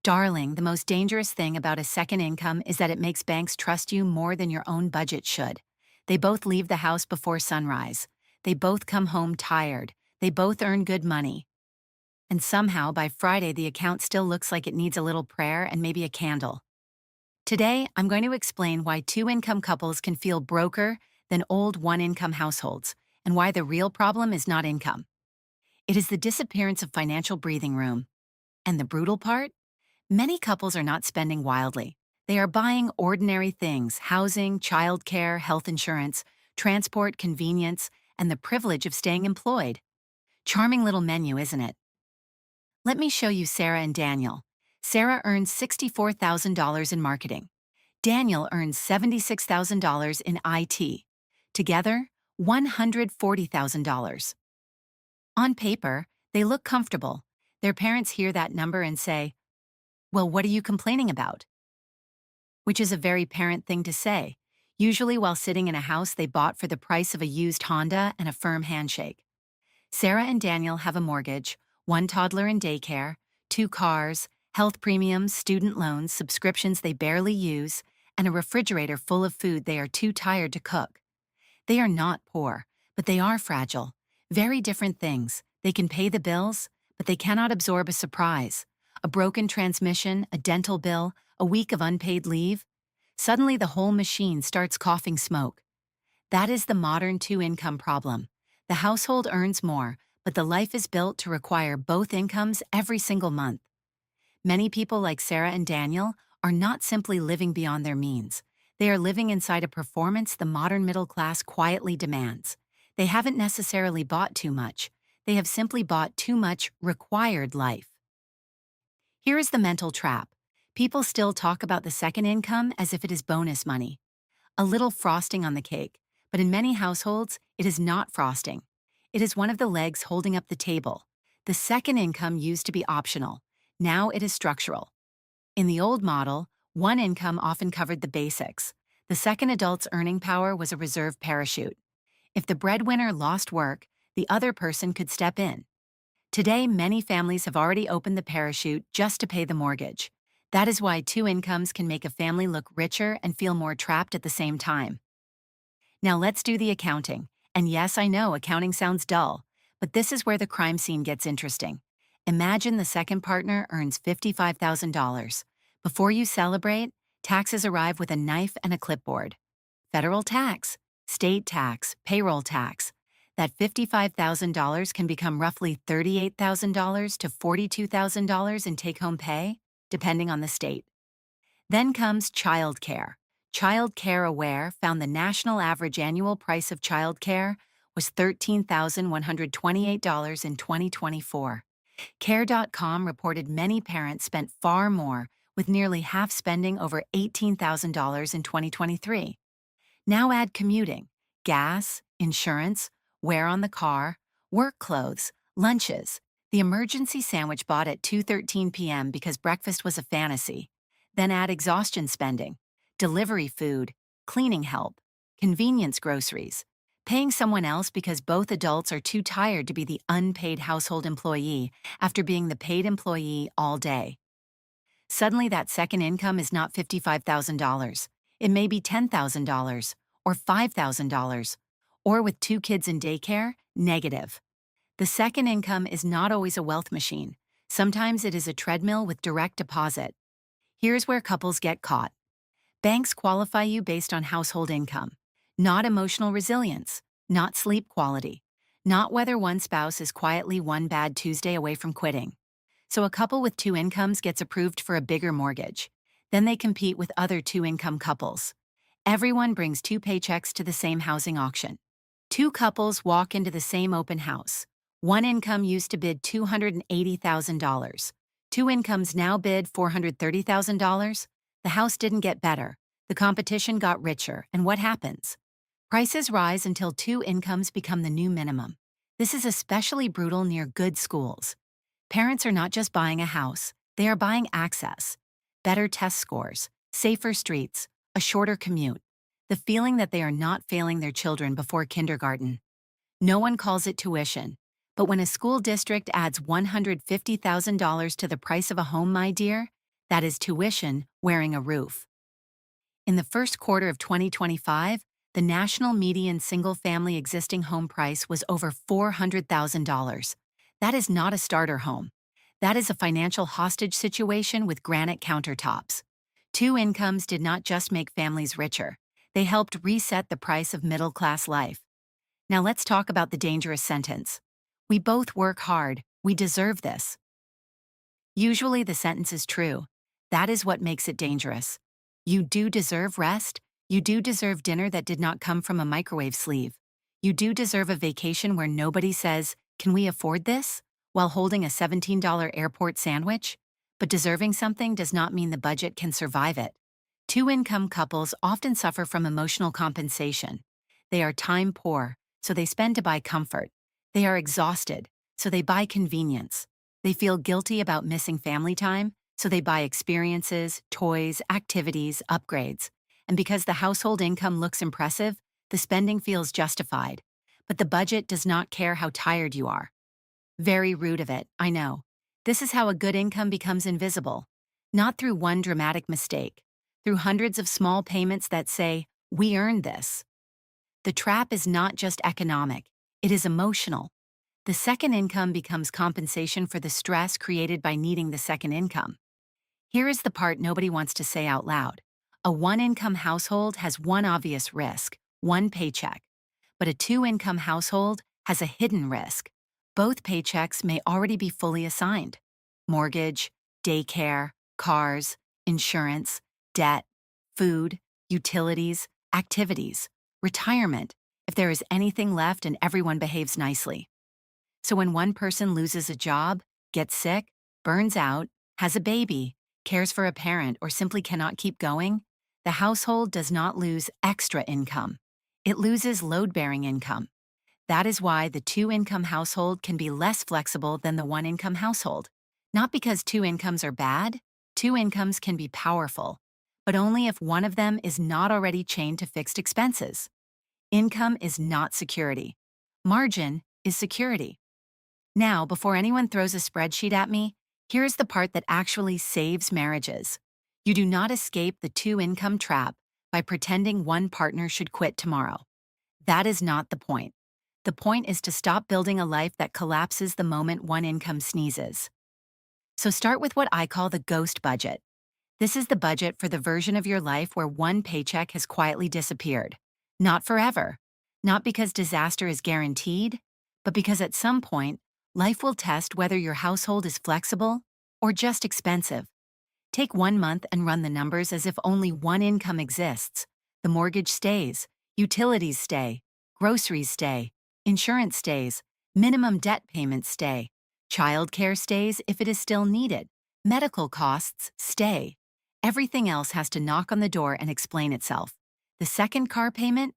Darling, the most dangerous thing about a second income is that it makes banks trust you more than your own budget should. They both leave the house before sunrise. They both come home tired. They both earn good money. And somehow, by Friday, the account still looks like it needs a little prayer and maybe a candle. Today, I'm going to explain why two-income couples can feel broker than old one-income households, and why the real problem is not income. It is the disappearance of financial breathing room. And the brutal part? Many couples are not spending wildly. They are buying ordinary things: housing, childcare, health insurance, transport, convenience, and the privilege of staying employed. Charming little menu, isn't it? Let me show you Sarah and Daniel. Sarah earns $64,000 in marketing. Daniel earns $76,000 in IT. Together, $140,000. On paper, they look comfortable. Their parents hear that number and say, "Well, what are you complaining about?" Which is a very parent thing to say, usually while sitting in a house they bought for the price of a used Honda and a firm handshake. Sarah and Daniel have a mortgage, one toddler in daycare, two cars, health premiums, student loans, subscriptions they barely use, and a refrigerator full of food they are too tired to cook. They are not poor, but they are fragile. Very different things. They can pay the bills, but they cannot absorb a surprise. A broken transmission, a dental bill, a week of unpaid leave. Suddenly the whole machine starts coughing smoke. That is the modern two-income problem. The household earns more, but the life is built to require both incomes every single month. Many people like Sarah and Daniel are not simply living beyond their means. They are living inside a performance the modern middle class quietly demands. They haven't necessarily bought too much. They have simply bought too much required life. Here is the mental trap. People still talk about the second income as if it is bonus money. A little frosting on the cake, but in many households, it is not frosting. It is one of the legs holding up the table. The second income used to be optional. Now it is structural. In the old model, one income often covered the basics. The second adult's earning power was a reserve parachute. If the breadwinner lost work, the other person could step in. Today, many families have already opened the parachute just to pay the mortgage. That is why two incomes can make a family look richer and feel more trapped at the same time. Now let's do the accounting. And yes, I know accounting sounds dull, but this is where the crime scene gets interesting. Imagine the second partner earns $55,000. Before you celebrate, taxes arrive with a knife and a clipboard. Federal tax, state tax, payroll tax. That $55,000 can become roughly $38,000 to $42,000 in take-home pay, depending on the state. Then comes childcare. Child Care Aware found the national average annual price of childcare was $13,128 in 2024. Care.com reported many parents spent far more, with nearly half spending over $18,000 in 2023. Now add commuting, gas, insurance, wear on the car, work clothes, lunches, the emergency sandwich bought at 2:13 p.m. because breakfast was a fantasy. Then add exhaustion spending, delivery food, cleaning help, convenience groceries, paying someone else because both adults are too tired to be the unpaid household employee after being the paid employee all day. Suddenly that second income is not $55,000. It may be $10,000 or $5,000, or with two kids in daycare, negative. The second income is not always a wealth machine. Sometimes it is a treadmill with direct deposit. Here's where couples get caught. Banks qualify you based on household income, not emotional resilience, not sleep quality, not whether one spouse is quietly one bad Tuesday away from quitting. So a couple with two incomes gets approved for a bigger mortgage. Then they compete with other two-income couples. Everyone brings two paychecks to the same housing auction. Two couples walk into the same open house. One income used to bid $280,000. Two incomes now bid $430,000. The house didn't get better. The competition got richer, and what happens? Prices rise until two incomes become the new minimum. This is especially brutal near good schools. Parents are not just buying a house, they are buying access. Better test scores, safer streets, a shorter commute. The feeling that they are not failing their children before kindergarten. No one calls it tuition, but when a school district adds $150,000 to the price of a home, my dear, That is tuition wearing a roof. In the first quarter of 2025, the national median single-family existing home price was over $400,000. That is not a starter home. That is a financial hostage situation with granite countertops. Two incomes did not just make families richer. They helped reset the price of middle-class life. Now let's talk about the dangerous sentence. We both work hard. We deserve this. Usually the sentence is true. That is what makes it dangerous. You do deserve rest. You do deserve dinner that did not come from a microwave sleeve. You do deserve a vacation where nobody says, "Can we afford this?" while holding a $17 airport sandwich. But deserving something does not mean the budget can survive it. Two-income couples often suffer from emotional compensation. They are time poor, so they spend to buy comfort. They are exhausted, so they buy convenience. They feel guilty about missing family time, so they buy experiences, toys, activities, upgrades. And because the household income looks impressive, the spending feels justified. But the budget does not care how tired you are. Very rude of it, I know. This is how a good income becomes invisible. Not through one dramatic mistake, through hundreds of small payments that say, "We earned this." The trap is not just economic, it is emotional. The second income becomes compensation for the stress created by needing the second income. Here is the part nobody wants to say out loud. A one-income household has one obvious risk, one paycheck. But a two-income household has a hidden risk. Both paychecks may already be fully assigned. Mortgage, daycare, cars, insurance, debt, food, utilities, activities, retirement, if there is anything left and everyone behaves nicely. So when one person loses a job, gets sick, burns out, has a baby, cares for a parent, or simply cannot keep going, the household does not lose extra income. It loses load-bearing income. That is why the two-income household can be less flexible than the one-income household. Not because two incomes are bad, two incomes can be powerful, but only if one of them is not already chained to fixed expenses. Income is not security. Margin is security. Now, before anyone throws a spreadsheet at me, here's the part that actually saves marriages. You do not escape the two-income trap by pretending one partner should quit tomorrow. That is not the point. The point is to stop building a life that collapses the moment one income sneezes. So start with what I call the ghost budget. This is the budget for the version of your life where one paycheck has quietly disappeared. Not forever. Not because disaster is guaranteed, but because at some point, life will test whether your household is flexible or just expensive. Take 1 month and run the numbers as if only one income exists. The mortgage stays, utilities stay, groceries stay, insurance stays, minimum debt payments stay, childcare stays if it is still needed, medical costs stay. Everything else has to knock on the door and explain itself. The second car payment?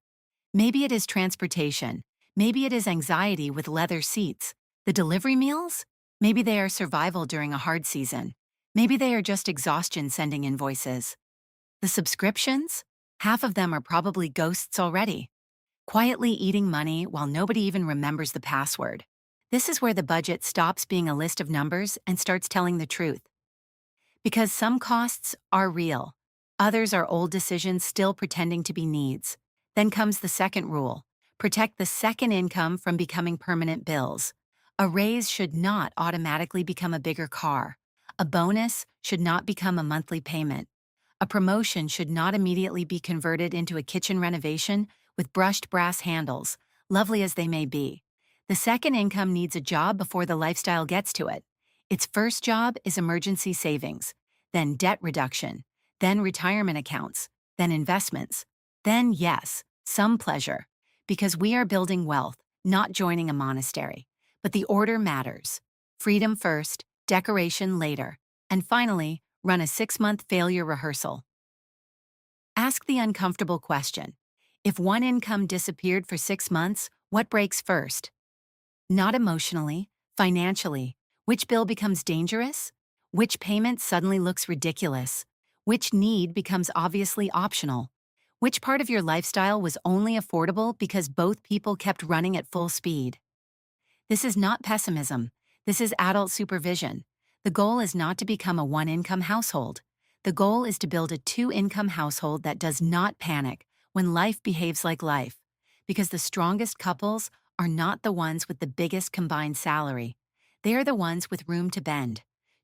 Maybe it is transportation. Maybe it is anxiety with leather seats. The delivery meals? Maybe they are survival during a hard season. Maybe they are just exhaustion sending invoices. The subscriptions? Half of them are probably ghosts already, quietly eating money while nobody even remembers the password. This is where the budget stops being a list of numbers and starts telling the truth. Because some costs are real, others are old decisions still pretending to be needs. Then comes the second rule: protect the second income from becoming permanent bills. A raise should not automatically become a bigger car. A bonus should not become a monthly payment. A promotion should not immediately be converted into a kitchen renovation with brushed brass handles, lovely as they may be. The second income needs a job before the lifestyle gets to it. Its first job is emergency savings, then debt reduction, then retirement accounts, then investments, then, yes, some pleasure, because we are building wealth, not joining a monastery. But the order matters. Freedom first, decoration later, and finally, run a 6-month failure rehearsal. Ask the uncomfortable question. If one income disappeared for 6 months, what breaks first? Not emotionally, financially. Which bill becomes dangerous? Which payment suddenly looks ridiculous? Which need becomes obviously optional? Which part of your lifestyle was only affordable because both people kept running at full speed? This is not pessimism. This is adult supervision. The goal is not to become a one-income household. The goal is to build a two-income household that does not panic when life behaves like life, because the strongest couples are not the ones with the biggest combined salary. They are the ones with room to bend.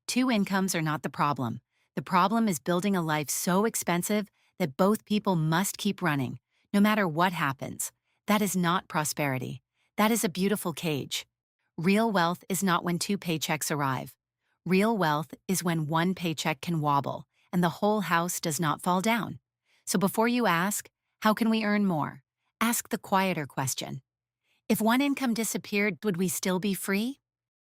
Two incomes are not the problem. The problem is building a life so expensive that both people must keep running, no matter what happens. That is not prosperity. That is a beautiful cage. Real wealth is not when two paychecks arrive. Real wealth is when one paycheck can wobble and the whole house does not fall down. So before you ask, how can we earn more? Ask the quieter question. If one income disappeared, would we still be free?